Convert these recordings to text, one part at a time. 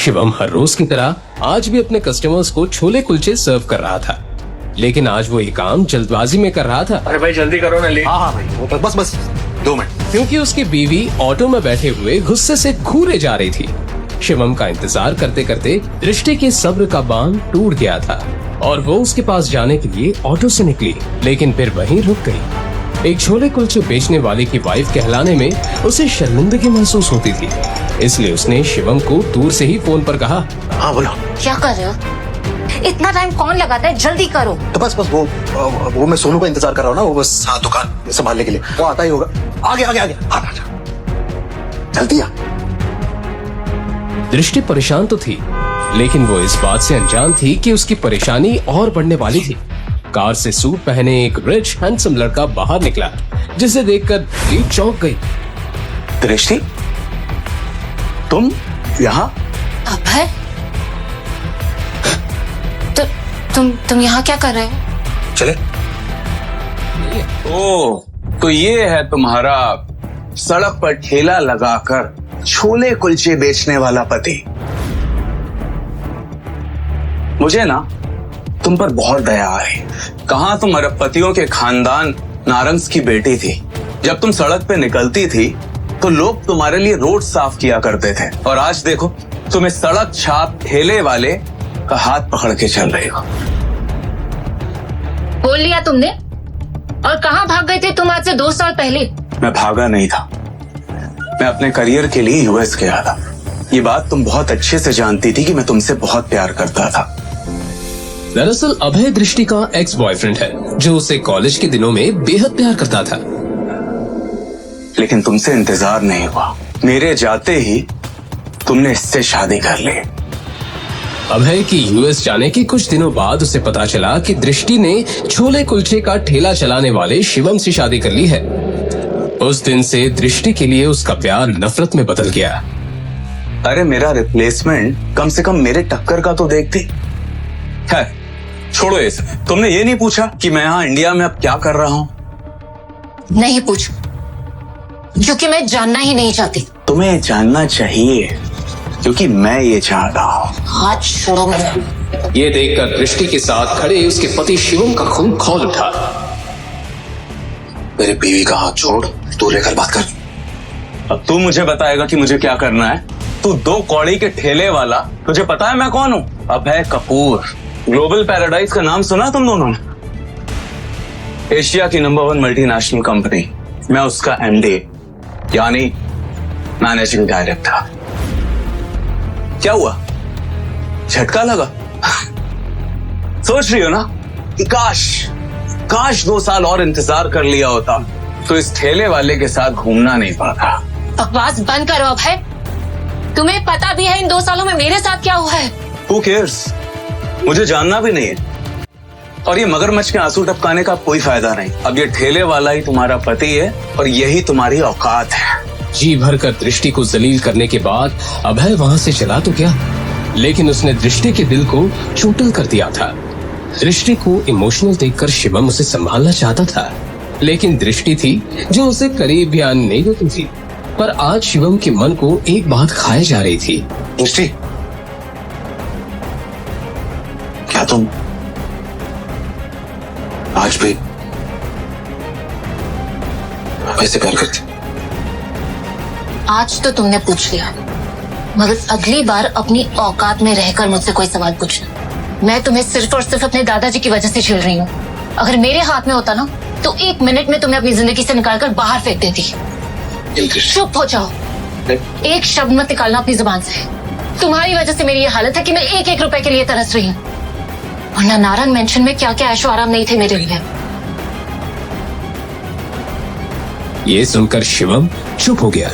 शिवम हर रोज की तरह आज भी अपने कस्टमर्स को छोले कुलचे सर्व कर रहा था, लेकिन आज वो ये काम जल्दबाजी में कर रहा था। अरे भाई जल्दी करो ना, लेट। हाँ भाई, बस 2 मिनट। क्योंकि उसकी बीवी ऑटो में बैठे हुए गुस्से से घूरे जा रही थी। शिवम का इंतजार करते करते दृष्टि के सब्र का बांध टूट गया था और वो उसके पास जाने के लिए ऑटो से निकली, लेकिन फिर वहीं रुक गई। एक छोले कुलचे बेचने वाले की वाइफ कहलाने में उसे शर्मिंदगी महसूस होती थी, इसलिए उसने शिवम को दूर से ही फोन पर कहा, हाँ बोलो। क्या कर रहे हो? इतना टाइम कौन लगाता है? जल्दी करो। तो बस वो मैं सोनू का इंतजार कर रहा हूँ ना, वो बस दुकान संभालने के लिए वो आता ही होगा। आगे आ जल्दी आ। दृष्टि परेशान तो थी, लेकिन वो इस बात से अनजान थी कि उसकी परेशानी और बढ़ने वाली थी। कार से सूट पहने एक रिच हैंडसम लड़का बाहर निकला, जिसे देखकर दृष्टि चौंक गई। दृष्टि, तुम यहाँ? अभय, तुम यहाँ क्या कर रहे हो? चले। ओ, तो ये है तुम्हारा सड़क पर ठेला लगाकर छोले कुलचे बेचने वाला पति। मुझे ना तुम पर बहुत दया है। कहाँ तुम अरबपतियों के खानदान नारंग्स की बेटी थी। जब तुम सड़क पे निकलती थी तो लोग तुम्हारे लिए रोड साफ किया करते थे, और आज देखो तुम इस सड़क छाप ठेले वाले का हाथ पकड़ के चल रही हो। बोल लिया तुमने? और कहाँ भाग गए थे तुम आज से 2 साल पहले? मैं भागा नहीं था, मैं अपने करियर के लिए यूएस गया था। ये बात तुम बहुत अच्छे से जानती थी कि मैं तुमसे बहुत प्यार करता था। दरअसल अभय दृष्टि का एक्स बॉयफ्रेंड है, जो उसे कॉलेज के दिनों में बेहद प्यार करता था। लेकिन तुमसे इंतजार नहीं हुआ, मेरे जाते ही तुमने इससे शादी कर ली। अभय की यूएस जाने के कुछ दिनों बाद उसे पता चला कि दृष्टि ने छोले कुलचे का ठेला चलाने वाले शिवम से शादी कर ली है। उस दिन से दृष्टि के लिए उसका प्यार नफरत में बदल गया। अरे मेरा रिप्लेसमेंट कम से कम मेरे टक्कर का तो देखती है। छोड़ो ये सब। तुमने ये नहीं पूछा कि मैं यहाँ इंडिया में अब क्या कर रहा हूँ? नहीं पूछ, क्योंकि मैं जानना ही नहीं चाहती। तुम्हें जानना चाहिए, क्योंकि मैं ये चाहता हूँ। हाथ छोड़ो मुझे। ये देखकर दृष्टि के साथ खड़े उसके पति शिवम का खून खौल उठा। मेरे बीवी का हाथ छोड़, तू लेकर बात कर। अब तू मुझे बताएगा कि मुझे क्या करना है? तू 2 कौड़ी के ठेले वाला, तुझे पता है मैं कौन हूँ? अभय कपूर। ग्लोबल पैराडाइज का नाम सुना तुम दोनों ने? एशिया की नंबर 1 मल्टीनेशनल कंपनी, मैं उसका एमडी यानी मैनेजिंग डायरेक्टर। क्या हुआ? झटका लगा? सोच रही हो ना कि काश 2 साल और इंतजार कर लिया होता तो इस ठेले वाले के साथ घूमना नहीं पड़ता। बकवास बंद करो अभय। तुम्हें पता भी है इन 2 सालों में मेरे साथ क्या हुआ है? Who cares? मुझे जानना भी नहीं है, और ये मगरमच्छ के आंसू टपकाने का कोई फायदा नहीं। अब ये ठेले वाला ही तुम्हारा पति है और यही तुम्हारी औकात है। जी भरकर दृष्टि को जलील करने के बाद अभय वहां से चला तो क्या, लेकिन उसने दृष्टि के दिल को चोटिल कर दिया था। दृष्टि को इमोशनल देखकर शिवम उसे संभालना चाहता था, लेकिन दृष्टि थी जो उसे करीब भी आने नहीं देती थी। पर आज शिवम के मन को एक बात खाए जा रही थी। दृष्टि, क्या तुम आज भी वैसे प्यार करती? आज तो तुमने पूछ लिया, मगर अगली बार अपनी औकात में रहकर मुझसे कोई सवाल पूछना। मैं तुम्हें सिर्फ और सिर्फ अपने दादाजी की वजह से झेल रही हूँ। अगर मेरे हाथ में होता ना तो 1 मिनट में तुम्हें अपनी जिंदगी से निकालकर बाहर फेंक देती। चुप हो जाओ, एक शब्द मत निकालना अपनी जुबान से। तुम्हारी वजह से मेरी ये हालत है कि मैं 1-1 रुपए के लिए तरस रही हूँ, वरना नारंग मेंशन में क्या क्या ऐशो आराम नहीं थे मेरे लिए। ये सुनकर शिवम चुप हो गया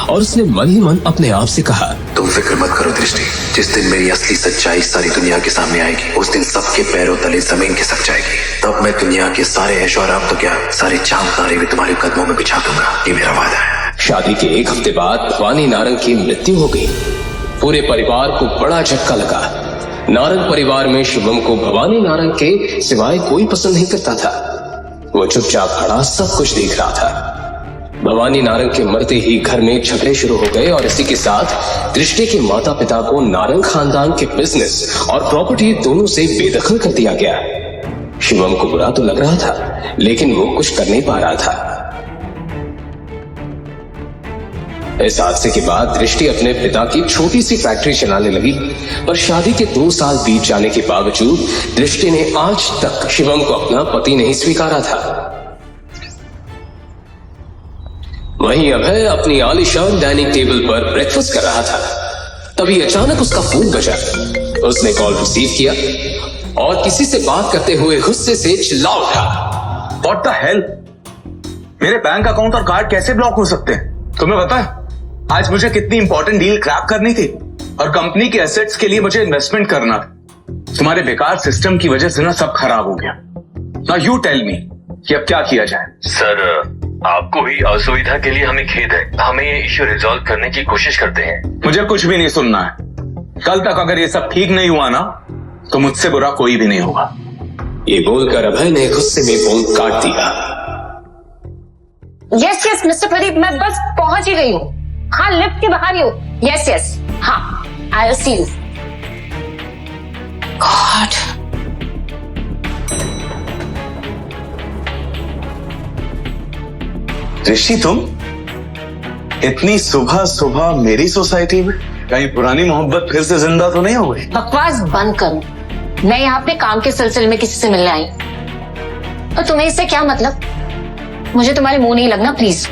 और उसने मन ही मन अपने आप से कहा, तुम फिक्र मत करो दृष्टि, जिस दिन मेरी असली सच्चाई सारी दुनिया के सामने आएगी, उस दिन सबके पैरों तले जमीन खिसक जाएगी। तब मैं दुनिया के सारे ऐशो आराम तो क्या, सारे चांद तारे भी तुम्हारे कदमों में बिछा दूंगा। ये मेरा वादा है। शादी के 1 हफ्ते बाद भवानी नारंग की मृत्यु हो गई। पूरे परिवार को बड़ा झटका लगा। नारंग परिवार में शिवम को भवानी नारंग के सिवाय कोई पसंद नहीं करता था। वो चुपचाप खड़ा सब कुछ देख रहा था। भवानी नारंग के मरते ही घर में झगड़े शुरू हो गए और इसी के साथ दृष्टि के माता पिता को नारंग खानदान के बिजनेस और प्रॉपर्टी दोनों से बेदखल कर दिया गया। शिवम को बुरा तो लग रहा था, लेकिन वो कुछ कर नहीं पा रहा था। इस हादसे के बाद दृष्टि अपने पिता की छोटी सी फैक्ट्री चलाने लगी, पर शादी के 2 साल बीत जाने के बावजूद दृष्टि ने आज तक शिवम को अपना पति नहीं स्वीकारा था। वहीं अभय अपनी आलीशान डाइनिंग टेबल पर ब्रेकफास्ट कर रहा था। तभी अचानक उसका फोन बजा। उसने कॉल रिसीव किया और किसी से बात करते हुए गुस्से से चिल्ला उठा, What the hell? मेरे बैंक अकाउंट और कार्ड कैसे ब्लॉक हो सकते हैं? तुम्हें पता है आज मुझे कितनी इंपॉर्टेंट डील क्रैक करनी थी और कंपनी के एसेट्स के लिए मुझे इन्वेस्टमेंट करना था। तुम्हारे बेकार सिस्टम की वजह से ना सब खराब हो गया। नाउ यू टेल मी कि अब क्या किया जाए। सर, आपको हुई असुविधा के लिए हमें खेद है। हमें ये इश्यू रिजॉल्व करने की कोशिश करते हैं। मुझे कुछ भी नहीं सुनना है। कल तक अगर ये सब ठीक नहीं हुआ ना तो मुझसे बुरा कोई भी नहीं होगा। ये बोलकर अभय ने गुस्से में फोन काट दिया। यस यस मिस्टर प्रदीप, मैं बस पहुंच ही गई हूँ। हाँ, लिफ्ट के बाहर ही हूँ। यस यस, हाँ, I will see you. God, Rishi तुम इतनी सुबह सुबह मेरी सोसाइटी में? कहीं पुरानी मोहब्बत फिर से जिंदा तो नहीं हो गई? बकवास बंद करो। मैं यहाँ अपने काम के सिलसिले में किसी से मिलने आई, और तुम्हें इससे क्या मतलब? मुझे तुम्हारे मुंह नहीं लगना, प्लीज।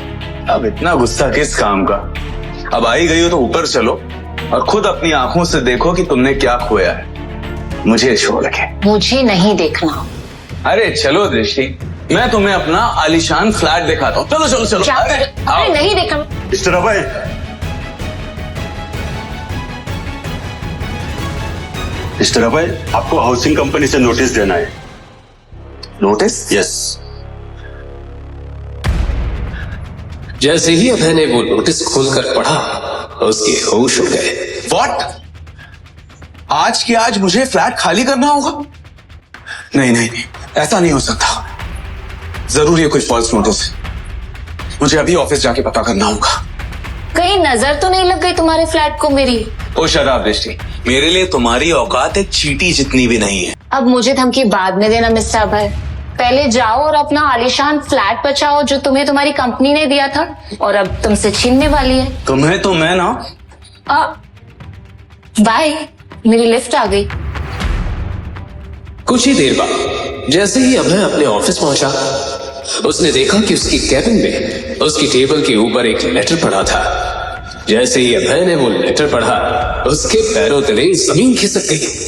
अब इतना गुस्सा किस काम का? अब आई गई हो तो ऊपर चलो और खुद अपनी आंखों से देखो कि तुमने क्या खोया है। मुझे छोड़ के मुझे नहीं देखना। अरे चलो दृष्टि, मैं तुम्हें अपना आलीशान फ्लैट दिखाता हूँ। चलो चलो चलो। क्या? अरे नहीं देखना। मिस्टर अभय, मिस्टर अभय, आपको हाउसिंग कंपनी से नोटिस देना है। नोटिस? यस। जैसे ही अभय ने वो नोटिस खोलकर पढ़ा, उसके होश उड़ गए। व्हाट? आज की आज मुझे फ्लैट खाली करना होगा? नहीं नहीं नहीं, ऐसा नहीं हो सकता। जरूर ये कोई फॉल्स नोटिस है। मुझे अभी ऑफिस जाके पता करना होगा। कहीं नजर तो नहीं लग गई तुम्हारे फ्लैट को मेरी? ओ शराब दृष्टि, मेरे लिए तुम्हारी औकात एक चींटी जितनी भी नहीं है। अब मुझे धमकी बाद में देना मिस्टर अभय। पहले जाओ और अपना आलीशान फ्लैट बचाओ जो तुम्हें तुम्हारी कंपनी ने दिया था और अब तुमसे छीनने वाली है। तुम्हें तो मैं ना। बाय, मेरी लिफ्ट आ गई। कुछ ही देर बाद जैसे ही अभय अपने ऑफिस पहुंचा, उसने देखा कि उसकी कैबिन में उसकी टेबल के ऊपर एक लेटर पड़ा था। जैसे ही अभय ने वो लेटर पढ़ा, उसके पैरों तले जमीन खिसक गई।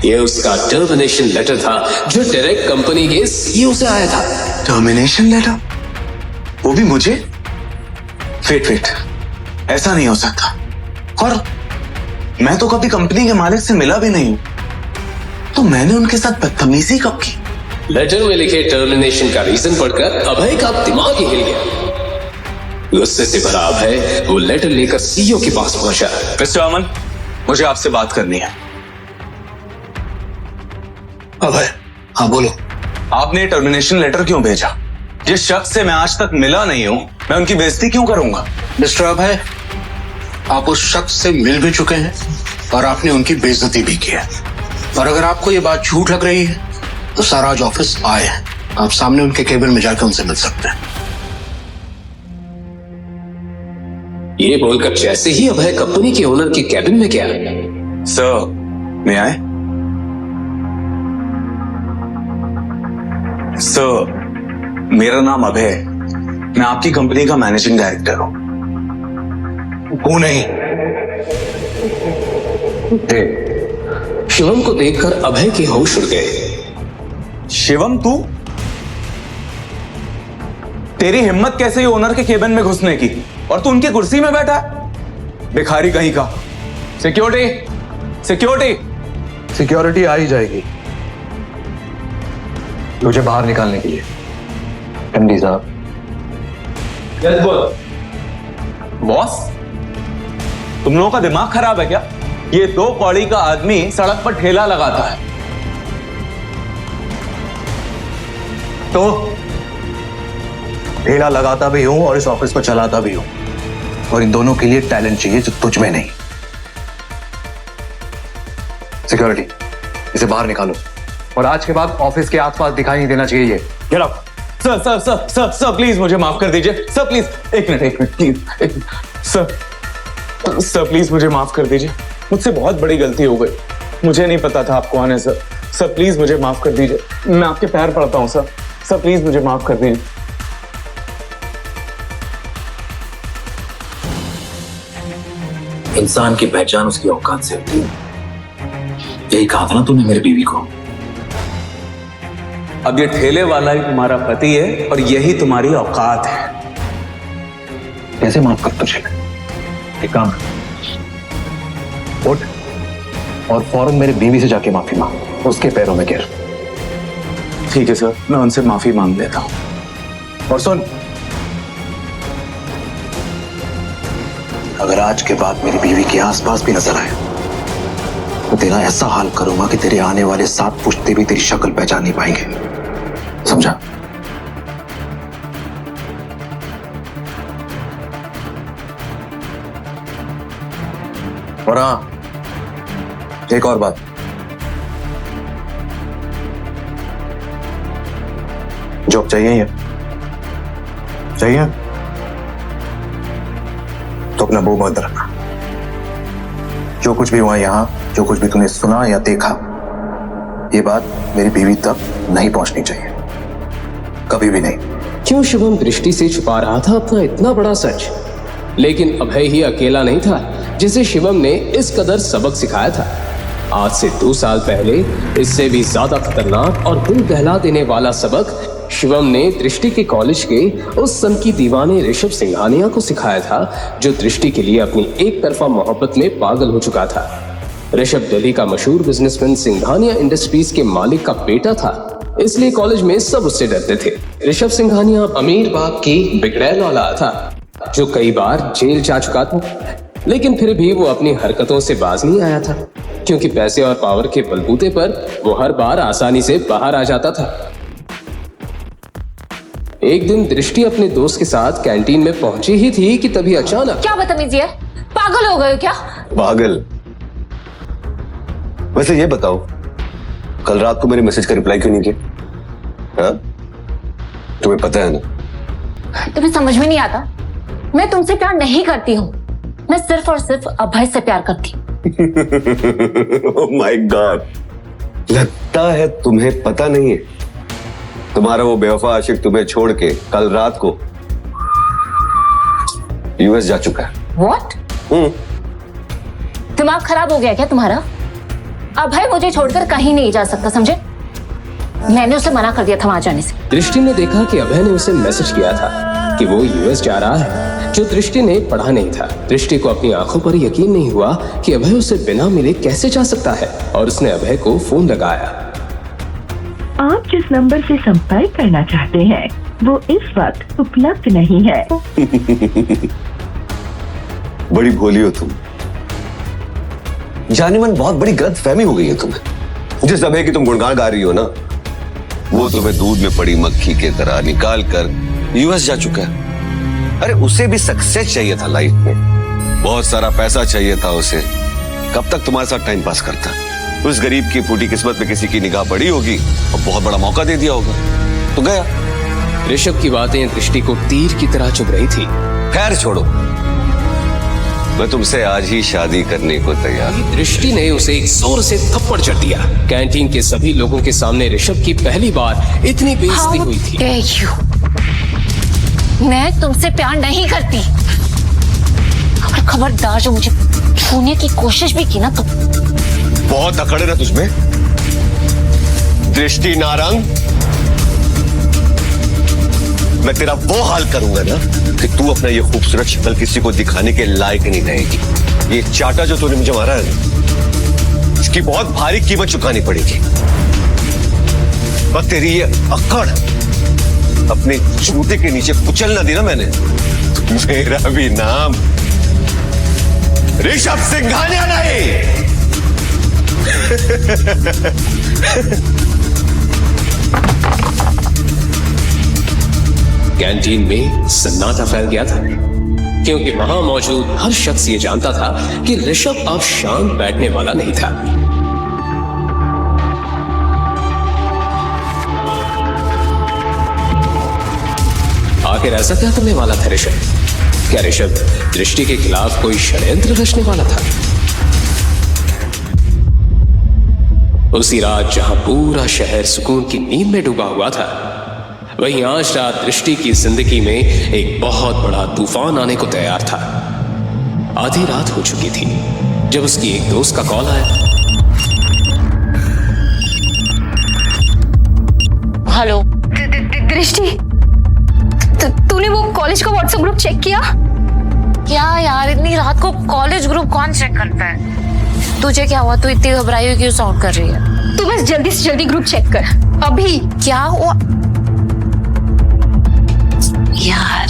ये उसका टर्मिनेशन लेटर था जो डायरेक्ट कंपनी के सीईओ से आया था। Termination letter? वो भी मुझे? वेट, ऐसा नहीं हो सकता। और मैं तो कभी कंपनी के मालिक से मिला भी नहीं हूं, तो मैंने उनके साथ बदतमीजी कब की? लेटर में लिखे टर्मिनेशन का रीजन पढ़कर अभय का दिमाग ही हिल गया। गुस्से से भरा अभय वो लेटर लेकर सीईओ के पास पहुंचा। मिस्टर अमन, मुझे आपसे बात करनी है। अभय, हाँ बोलो। आपने टर्मिनेशन लेटर क्यों भेजा? जिस शख्स से मैं आज तक मिला नहीं हूं, मैं उनकी बेइज्जती क्यों करूंगा? मिस्टर अभय, आप उस शख्स से मिल भी चुके हैं और आपने उनकी बेइज्जती भी की है। और अगर आपको ये बात झूठ लग रही है तो सर आज ऑफिस आए हैं, आप सामने उनके केबिन में जाकर उनसे मिल सकते हैं। ये बोलकर जैसे ही अभय कंपनी के ओनर के कैबिन में गया, सर, मैं आए? सर, मेरा नाम अभय है। मैं आपकी कंपनी का मैनेजिंग डायरेक्टर हूं। वो नहीं। शिवम को देखकर अभय के होश उड़ गए। शिवम, तू? तेरी हिम्मत कैसे ही ओनर के केबिन में घुसने की? और तू उनकी कुर्सी में बैठा है? भिखारी कहीं का। सिक्योरिटी आ ही जाएगी मुझे बाहर निकालने के लिए। एमडी साहब। बॉस, तुम लोगों का दिमाग खराब है क्या? ये 2 कौड़ी का आदमी सड़क पर ठेला लगाता है ठेला लगाता भी हूं और इस ऑफिस को चलाता भी हूं, और इन दोनों के लिए टैलेंट चाहिए जो तुझ में नहीं। सिक्योरिटी, इसे बाहर निकालो और आज के बाद ऑफिस के आसपास दिखाई नहीं देना चाहिए। ये get out. Sir sir sir sir sir please मुझे माफ कर दीजिए। सर प्लीज एक मिनट प्लीज। सर प्लीज मुझे माफ कर दीजिए, मुझसे बहुत बड़ी गलती हो गई, मुझे नहीं पता था आप कौन है सर। सर प्लीज मुझे माफ कर दीजिए, मैं आपके पैर पड़ता हूं सर। सर प्लीज मुझे माफ कर दीजिए। इंसान की पहचान उसकी औकात से होती है, यही कहा था ना तूने मेरी बीवी को। अब ये ठेले वाला ही तुम्हारा पति है और यही तुम्हारी औकात है। कैसे माफ कर तुझे? एक काम कर, उठ और फौरन मेरी बीवी से जाके माफी मांग, उसके पैरों में गिर। ठीक है सर, मैं उनसे माफी मांग लेता हूं। और सुन, अगर आज के बाद मेरी बीवी के आसपास भी नजर आए तो तेरा ऐसा हाल करूंगा कि तेरे आने वाले 7 पुश्ते भी तेरी शक्ल पहचान नहीं पाएंगे, समझा? और हाँ, एक और बात, जॉब चाहिए तो अपना मुंह बंद रखना। जो कुछ भी हुआ यहां, जो कुछ भी तूने सुना या देखा, ये बात मेरी बीवी तक नहीं पहुंचनी चाहिए, कभी भी नहीं। क्यों शिवम दृष्टि से छुपा रहा था अपना इतना बड़ा सच? लेकिन अभय ही अकेला नहीं था जिसे शिवम ने इस कदर सबक सिखाया था। आज से 2 साल पहले इससे भी ज्यादा खतरनाक और दिल दहला देने वाला सबक शिवम ने दृष्टि के कॉलेज के उस सन की दीवाने ऋषभ सिंघानिया को सिखाया था, जो दृष्टि के लिए अपनी एक तरफा मोहब्बत में पागल हो चुका था। ऋषभ दिल्ली का मशहूर बिजनेसमैन सिंघानिया इंडस्ट्रीज के मालिक का बेटा था, इसलिए कॉलेज में सब उससे डरते थे। ऋषभ सिंघानिया अमीर बाप की बिगड़ैल औलाद था, जो कई बार जेल जा चुका था, लेकिन फिर भी वो अपनी हरकतों से बाज नहीं आया था, क्योंकि पैसे और पावर के बलबूते पर वो हर बार आसानी से बाहर आ जाता था। एक दिन दृष्टि अपने दोस्त के साथ कैंटीन में पहुंची ही थी कि तभी अचानक। क्या बदतमीजी है, पागल हो गए हो क्या? पागल? वैसे ये बताओ, कल रात को मेरे मैसेज का रिप्लाई क्यों नहीं किया? हाँ? तुम्हें पता है ना? तुम्हें समझ में नहीं आता, मैं तुमसे प्यार नहीं करती हूँ, मैं सिर्फ और सिर्फ अभय से प्यार करती हूँ। ओह माय गॉड, लगता है तुम्हें पता नहीं है। तुम्हारा वो बेवफा आशिक तुम्हें छोड़ के कल रात को यूएस जा चुका है। What? दिमाग खराब हो गया क्या तुम्हारा? अभय मुझे छोड़कर कहीं नहीं जा सकता, समझे? मैंने उसे मना कर दिया था वहां जाने से। दृष्टि ने देखा कि अभय ने उसे मैसेज किया था कि वो यूएस जा रहा है, जो दृष्टि ने पढ़ा नहीं था। दृष्टि को अपनी आंखों पर यकीन नहीं हुआ कि अभय उसे बिना मिले कैसे जा सकता है, और उसने अभय को फोन लगाया। आप जिस नंबर से संपर्क करना चाहते हैं वो इस वक्त उपलब्ध नहीं है। बड़ी भोली हो तुम, जाने मन बहुत बड़ी गलतफहमी हो गई है तुम्हें। जिस अभय की तुम गुणगान गा रही हो ना, वो तुम्हें दूध में पड़ी मक्खी के तरह निकाल कर यूएस जा चुका है। अरे उसे भी सक्सेस चाहिए था लाइफ में, बहुत सारा पैसा चाहिए था उसे। कब तक तुम्हारे साथ टाइम पास करता? उस गरीब की फूटी किस्मत में किसी की निगाह पड़ी होगी और बहुत बड़ा मौका दे दिया होगा तो गया। ऋषभ की बातें दृष्टि को तीर की तरह चुभ रही थी। खैर छोड़ो, मैं तुमसे आज ही शादी करने को तैयार हूं। दृष्टि ने उसे एक जोर से थप्पड़ जड़ दिया। कैंटीन के सभी लोगों के सामने ऋषभ की पहली बार इतनी बेइज्जती हुई थी। How dare you? मैं तुमसे प्यार नहीं करती। अगर खबरदार जो मुझे छूने की कोशिश भी की ना तो बहुत अकड़ है ना तुझमें, दृष्टि नारंग। मैं तेरा वो हाल करूंगा ना कि तू अपना ये खूबसूरत शक्ल किसी को दिखाने के लायक नहीं रहेगी। ये चाटा जो तूने मुझे मारा है, इसकी बहुत भारी कीमत चुकानी पड़ेगी। और तेरी ये अकड़ अपने जूते के नीचे कुचल ना दी ना मैंने, तो मेरा भी नाम ऋषभ सिंघानिया नहीं। कैंटीन में सन्नाटा फैल गया था, क्योंकि वहां मौजूद हर शख्स ये जानता था कि ऋषभ अब शांत बैठने वाला नहीं था। आखिर ऐसा क्या करने वाला था ऋषभ? क्या ऋषभ दृष्टि के खिलाफ कोई षड्यंत्र रचने वाला था? उसी रात जहां पूरा शहर सुकून की नींद में डूबा हुआ था, वहीं आज रात दृष्टि की जिंदगी में एक बहुत बड़ा तूफान आने को तैयार था। आधी रात हो चुकी थी जब उसकी एक दोस्त का कॉल आया। हेलो दृष्टि, तूने वो कॉलेज का व्हाट्सएप ग्रुप चेक किया? क्या यार, इतनी रात को कॉलेज ग्रुप कौन चेक करता है? तुझे क्या हुआ? तू इतनी घबराई हुई क्यों साउंड कर रही है? तू बस जल्दी से जल्दी ग्रुप चेक कर अभी। क्या हुआ यार?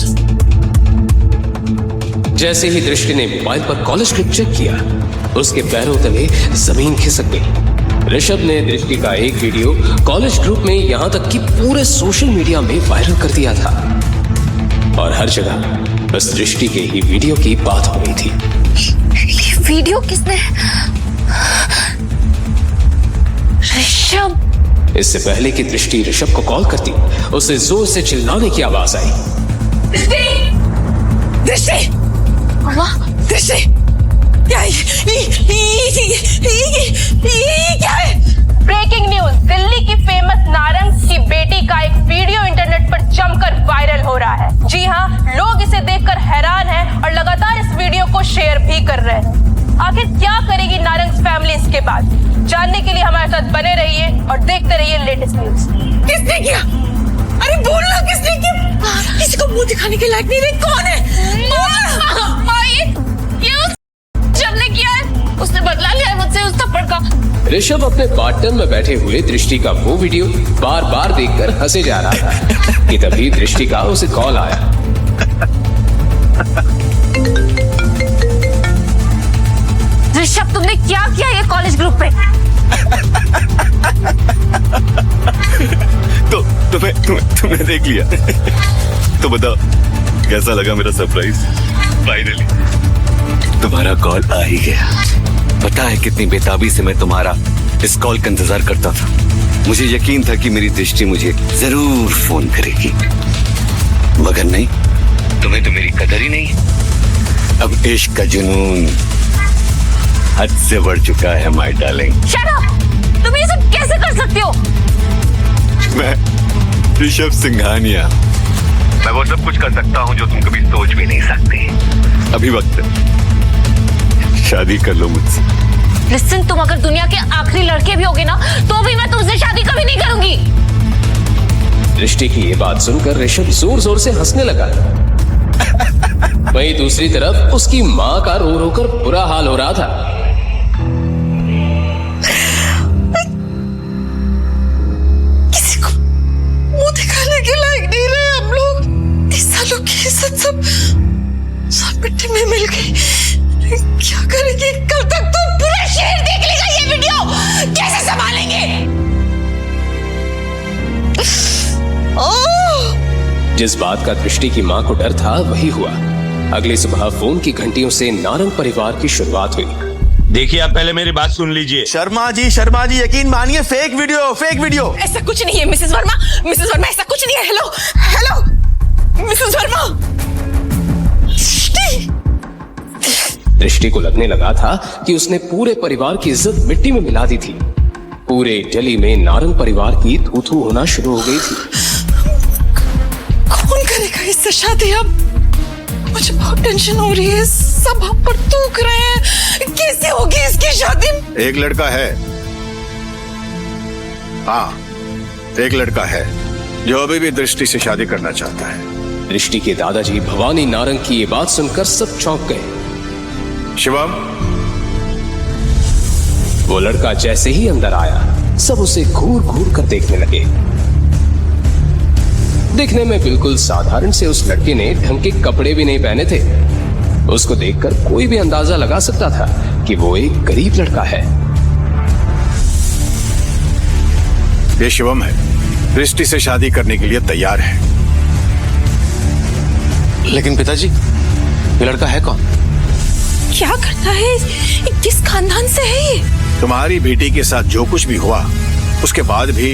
जैसे ही दृष्टि ने मोबाइल पर कॉलेज ग्रुप चेक किया, उसके पैरों तले जमीन खिसक गई। ऋषभ ने दृष्टि का एक वीडियो कॉलेज ग्रुप में यहां तक कि पूरे सोशल मीडिया में वायरल कर दिया था, और हर जगह बस दृष्टि के ही वीडियो की बात हो रही थी। ये वीडियो किसने? ऋषभ। इससे पहले कि दृष्टि ऋषभ को कॉल करती, उसे जोर से चिल्लाने की आवाज आई। दृष्टि, वाह, दृष्टि, क्या है? ब्रेकिंग न्यूज, दिल्ली की फेमस नारंग की बेटी का एक वीडियो इंटरनेट पर जमकर वायरल हो रहा है। जी हाँ, लोग इसे देखकर हैरान हैं और लगातार इस वीडियो को शेयर भी कर रहे हैं। आखिर क्या करेगी नारंग फैमिली इसके बाद? जानने के लिए हमारे साथ बने रहिए और देखते रहिए लेटेस्ट न्यूज। किसने किया? अरे बोलना, किसने किया? किसी को मुंह दिखाने के लायक नहीं रही। कौन है? जब ने किया है, उसने बदला लिया है मुझसे उस थप्पड़ का। ऋषभ अपने पार्टनर में बैठे हुए दृष्टि का वो वीडियो बार बार देखकर हंसे जा रहा था कि तभी दृष्टि का उसे कॉल आया। ऋषभ, तुमने क्या किया ये कॉलेज ग्रुप पे? तो तुम्हें देख लिया। तो बताओ कैसा लगा मेरा सरप्राइज? फाइनली तुम्हारा कॉल आ ही गया। पता है कितनी बेताबी से मैं तुम्हारा इस कॉल का इंतजार करता था। मुझे यकीन था कि मेरी दृष्टि मुझे जरूर फोन करेगी, मगर नहीं, तुम्हें तो मेरी कदर ही नहीं। अब इश्क का जुनून हद से बढ़ चुका है माय डार्लिंग। Shut up! तुम ये सब कैसे कर सकते हो? मैं ऋषभ सिंघानिया, मैं वो सब कुछ कर सकता हूँ जो तुम कभी सोच भी नहीं सकती। अभी वक्त है, शादी कर लो मुझसे। लिसन, तुम अगर दुनिया के आखिरी लड़के भी होगे ना, तो भी मैं तुमसे शादी कभी नहीं करूंगी। दृष्टि की ये बात सुनकर ऋषभ जोर जोर से हंसने लगा। वहीं दूसरी तरफ उसकी मां का रो रो कर बुरा हाल हो रहा था। किसी को मुंह दिखाने के लायक नहीं रहे हम लोग। 30 सालों की इज्जत सब मिट्टी में मिल गई। क्या करेंगे? कल तक तो पूरा शहर देख लेगा ये वीडियो। कैसे संभालेंगे? जिस बात का दृष्टि की मां को डर था वही हुआ। अगली सुबह फोन की घंटियों से नारंग परिवार की शुरुआत हुई। देखिए, आप पहले मेरी बात सुन लीजिए। शर्मा जी यकीन मानिए, फेक वीडियो। ऐसा कुछ नहीं है मिसेस वर्मा, ऐसा कुछ नहीं है। Hello Mrs Verma. दृष्टि को लगने लगा था कि उसने पूरे परिवार की इज्जत मिट्टी में मिला दी थी। पूरे दिल्ली में नारंग परिवार की थू-थू होना शुरू हो गई थी। कौन करेगा इससे शादी? अब मुझे बहुत टेंशन हो रही है। सब हम पर थूक रहे हैं। कैसे होगी इसकी शादी? एक लड़का है, हाँ, एक लड़का है जो अभी भी दृष्टि से शादी करना चाहता है। दृष्टि के दादाजी भवानी नारंग की ये बात सुनकर सब चौंक गए। शिवम, वो लड़का जैसे ही अंदर आया, सब उसे घूर घूर कर देखने लगे। दिखने में बिल्कुल साधारण से उस लड़के ने ढंग के कपड़े भी नहीं पहने थे। उसको देखकर कोई भी अंदाजा लगा सकता था कि वो एक गरीब लड़का है। ये शिवम है, दृष्टि से शादी करने के लिए तैयार है। लेकिन पिताजी, ये लड़का है कौन? क्या करता है? किस खानदान से है ये? तुम्हारी बेटी के साथ जो कुछ भी हुआ उसके बाद भी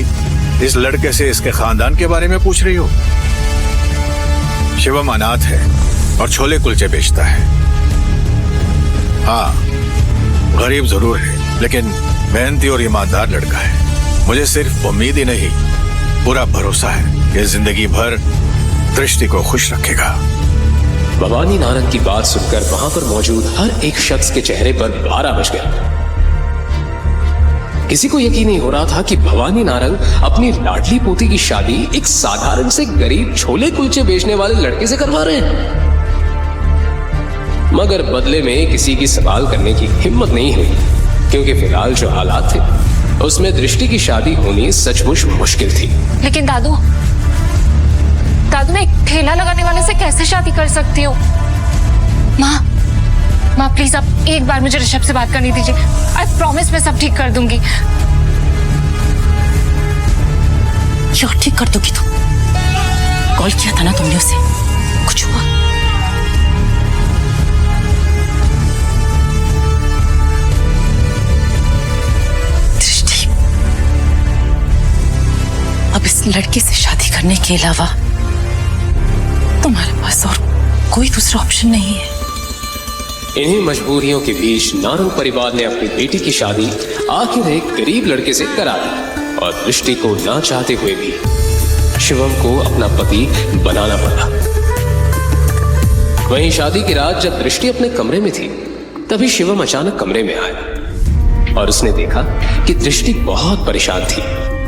इस लड़के से इसके खानदान के बारे में पूछ रही हो? शिवम अनाथ है और छोले कुलचे बेचता है। हाँ, गरीब जरूर है लेकिन मेहनती और ईमानदार लड़का है। मुझे सिर्फ उम्मीद ही नहीं, पूरा भरोसा है कि जिंदगी भर दृष्टि को खुश रखेगा। भवानी नारंग की बात सुनकर वहां पर मौजूद हर एक शख्स के चेहरे पर पारा बच गया। किसी को यकीन नहीं हो रहा था कि भवानी नारंग अपनी लाडली पोती की शादी एक साधारण से गरीब छोले कुलचे बेचने वाले लड़के से करवा रहे हैं। मगर बदले में किसी की सवाल करने की हिम्मत नहीं हुई, क्योंकि फिलहाल जो हालात थे उसमें दृष्टि की शादी होनी सचमुच मुश्किल थी। लेकिन दादू मैं एक ठेला लगाने वाले से कैसे शादी कर सकती हूँ? माँ प्लीज आप एक बार मुझे ऋषभ से बात करने दीजिए। आई प्रॉमिस मैं सब ठीक कर दूंगी। क्यों ठीक कर दोगी तुम? कॉल किया था ना तुमने उसे? कुछ हुआ? दृष्टि, अब इस लड़के से शादी करने के अलावा तुम्हारे पास और कोई दूसरा ऑप्शन नहीं है। इन्हीं मजबूरियों के बीच नारंग परिवार ने अपनी बेटी की शादी आखिर एक गरीब लड़के से करा दी और दृष्टि को ना चाहते हुए भी शिवम को अपना पति बनाना पड़ा। वहीं शादी की रात जब दृष्टि अपने कमरे में थी तभी शिवम अचानक कमरे में आया और उसने देखा कि दृष्टि बहुत परेशान थी।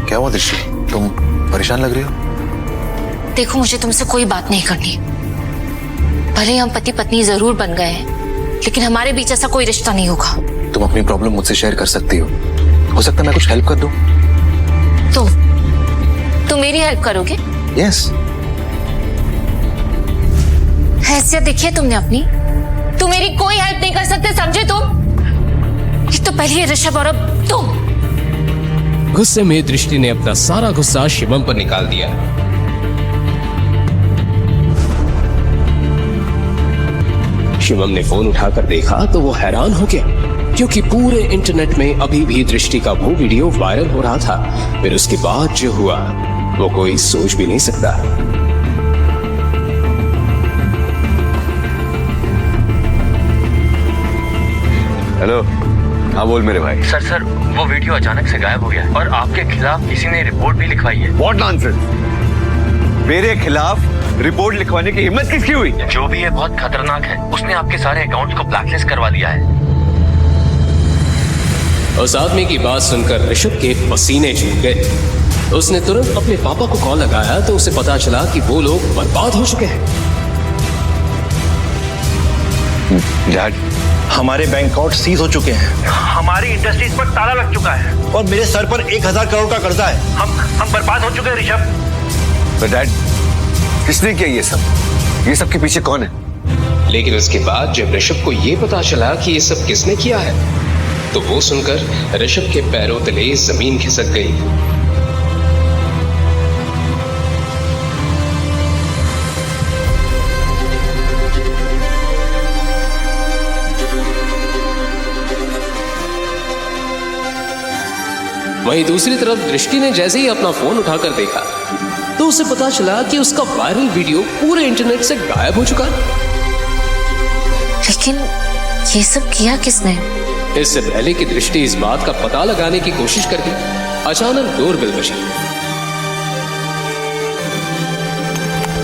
क्या हुआ दृष्टि? तुम परेशान लग रही हो? देखो, मुझे तुमसे कोई बात नहीं करनी। भले हम पति पत्नी जरूर बन गए हैं, लेकिन हमारे बीच ऐसा कोई रिश्ता नहीं होगा। तुम अपनी प्रॉब्लम मुझसे शेयर कर सकती हो सकता है मैं कुछ हेल्प कर दूं। तुम मेरी हेल्प करोगे? यस। हैसियत देखिए तुमने अपनी। तुम मेरी कोई हेल्प नहीं कर सकते, समझे तुम? एक तो पहले ऋषभ और अब तुम। गुस्से में दृष्टि ने अपना सारा गुस्सा शिवम पर निकाल दिया। शिवम ने फोन उठाकर देखा तो वो हैरान हो गया, क्योंकि पूरे इंटरनेट में अभी भी दृष्टि का वो वीडियो वायरल हो रहा था। फिर उसके बाद जो हुआ वो कोई सोच भी नहीं सकता। हेलो, हाँ बोल मेरे भाई। सर वो वीडियो अचानक से गायब हो गया और आपके खिलाफ किसी ने रिपोर्ट भी लिखवाई है। What nonsense? मेरे खिलाफ रिपोर्ट लिखवाने की हिम्मत किसकी हुई? जो भी है बहुत खतरनाक है। उसने आपके सारे अकाउंट्स को ब्लैकलिस्ट करवा दिया है। उस आदमी की बात सुनकर ऋषभ के पसीने छूट गए। उसने तुरंत अपने पापा को कॉल लगाया तो उसे पता चला कि वो लोग बर्बाद हो चुके हैं। डैड, हमारे बैंक अकाउंट सीज हो चुके हैं। हमारी इंडस्ट्रीज पर ताला लग चुका है और मेरे सर पर 1000 करोड़ का कर्जा है। हम बर्बाद हो चुके हैं ऋषभ। तो डैड, किसने किया ये सब? ये सब के पीछे कौन है? लेकिन उसके बाद जब ऋषभ को ये पता चला कि ये सब किसने किया है तो वो सुनकर ऋषभ के पैरों तले जमीन खिसक गई। वहीं दूसरी तरफ दृष्टि ने जैसे ही अपना फोन उठाकर देखा तो उसे पता चला कि उसका वायरल वीडियो पूरे इंटरनेट से गायब हो चुका है। लेकिन ये सब किया किसने? इससे पहले कि दृष्टि इस बात का पता लगाने की कोशिश करती, अचानक डोरबेल बजी।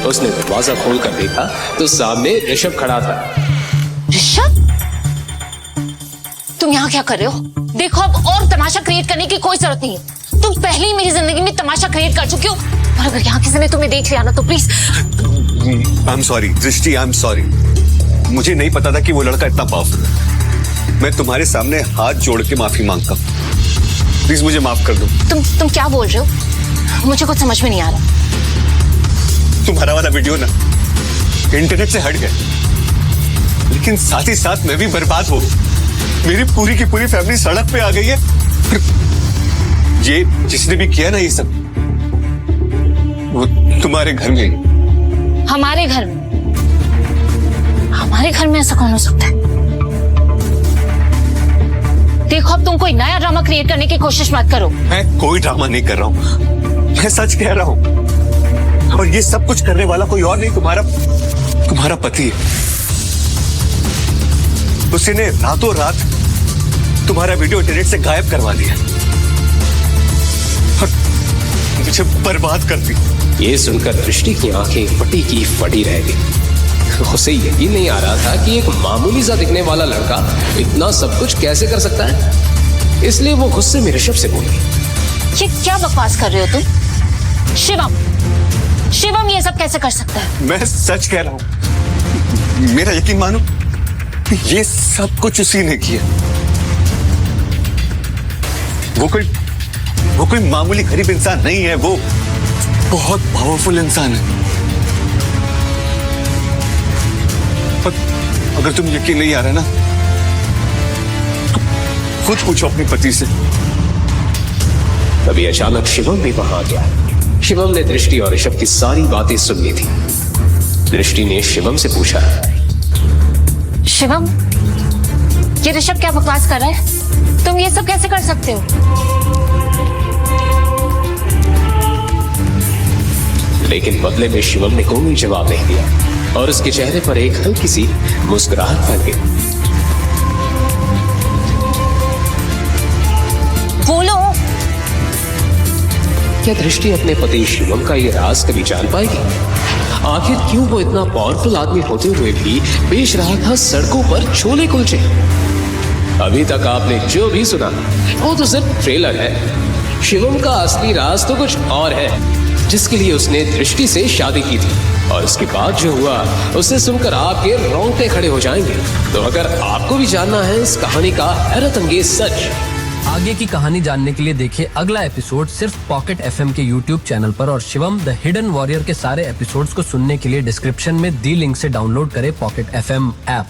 उसने दरवाजा खोलकर देखा तो सामने ऋषभ खड़ा था। ऋषभ, तुम यहाँ क्या कर रहे हो? देखो, अब और तमाशा क्रिएट करने की कोई जरूरत नहीं है। तुम पहले ही मेरी जिंदगी में तमाशा क्रिएट कर चुके हो और अगर यहाँ किसी ने तुम्हें देख लिया ना तो प्लीज। आई एम सॉरी दृष्टि, आई एम सॉरी। मुझे नहीं पता था कि वो लड़का इतना पावरफुल है। मैं तुम्हारे सामने हाथ जोड़ के माफी मांगता हूँ। प्लीज मुझे माफ कर दो। तुम क्या बोल रहे हो? मुझे कुछ समझ में नहीं आ रहा। तुम्हारा वाला वीडियो ना इंटरनेट से हट गया, लेकिन साथ ही साथ मैं भी बर्बाद हो गई। मेरी पूरी की पूरी फैमिली सड़क पे आ गई है। ये जिसने भी किया ना ये सब, वो तुम्हारे घर में। हमारे घर में? हमारे घर में ऐसा कौन हो सकता है? देखो, अब तुम कोई नया ड्रामा क्रिएट करने की कोशिश मत करो। मैं कोई ड्रामा नहीं कर रहा हूं, मैं सच कह रहा हूं। और ये सब कुछ करने वाला कोई और नहीं, तुम्हारा पति है। उसने रातों रात तुम्हारा वीडियो इंटरनेट से गायब करवा दिया और मुझे बर्बाद कर दी। ये सुनकर दृष्टि की आंखें फटी की फटी रह गई। उसे यकीन नहीं आ रहा था कि एक मामूली सा दिखने वाला लड़का इतना सब कुछ कैसे कर सकता है। इसलिए वो गुस्से में ऋषभ से बोली, ये क्या बकवास कर रहे हो तुम? शिवम ये सब कैसे कर सकता है? मैं सच कह रहा हूं, मेरा यकीन मानो, ये सब कुछ उसी ने किया। वो कोई मामूली गरीब इंसान नहीं है, वो बहुत पावरफुल इंसान है। पर अगर तुम यकीन नहीं आ रहा ना, तो खुद पूछो अपने पति से। तभी अचानक शिवम भी वहां आ गया। शिवम ने दृष्टि और ऋषभ की सारी बातें सुन ली थी। दृष्टि ने शिवम से पूछा, शिवम, ये ऋषभ क्या बकवास कर रहा है? तुम ये सब कैसे कर सकते हो? लेकिन बदले में शिवम ने कोई जवाब नहीं दिया और उसके चेहरे पर एक हल्की सी मुस्कुराहट फैल गई। बोलो, क्या दृष्टि अपने पति शिवम का ये राज कभी जान पाएगी? आखिर क्यों वो इतना पावरफुल आदमी होते हुए भी बेच रहा था सड़कों पर छोले कुलचे? अभी तक आपने जो भी सुना वो तो सिर्फ ट्रेलर है। शिवम का असली राज तो कुछ और है, जिसके लिए उसने दृष्टि से शादी की थी। और इसके बाद जो हुआ उसे सुनकर आपके रोंगटे खड़े हो जाएंगे। तो अगर आपको भी जानना है इस कहानी का हैरत अंगेज सच, आगे की कहानी जानने के लिए देखिए अगला एपिसोड सिर्फ पॉकेट एफएम के यूट्यूब चैनल पर। और शिवम द हिडन वॉरियर के सारे एपिसोड्स को सुनने के लिए डिस्क्रिप्शन में दी लिंक से डाउनलोड करें पॉकेट एफएम ऐप।